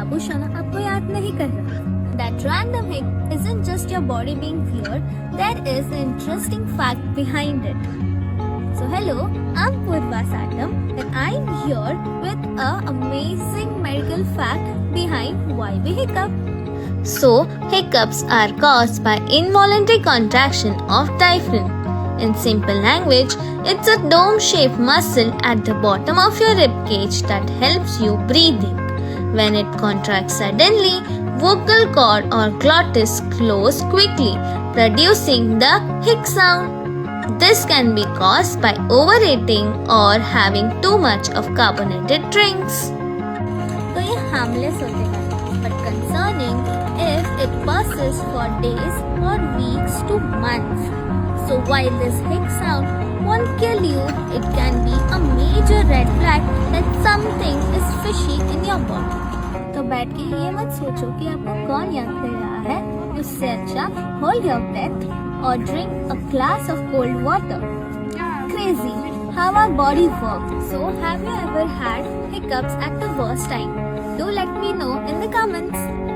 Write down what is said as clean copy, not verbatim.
कुछ आपको याद नहीं कर रहा. That random hic isn't just your body being weird, there is an interesting fact behind it. So hello, I'm Purva Satam and I'm here with an amazing medical fact behind why we hiccup. So, hiccups are caused by involuntary contraction of diaphragm. In simple language, it's a dome-shaped muscle at the bottom of your rib cage that helps you breathing. When it contracts suddenly, vocal cord or glottis close quickly, producing the hic sound. This can be caused by overeating or having too much of carbonated drinks. तो ये harmless होते हैं, but concerning if it persists for days or weeks to months. So while this hic sound won't kill you, it can be a major red flag that something is fishy in your body. तो बैठ के ये मत सोचो कि आपको कौन याद कर रहा है. उससे अच्छा hold your breath or drink a glass of cold water. Crazy how our body works. So have you ever had hiccups at the worst time? Do let me know in the comments.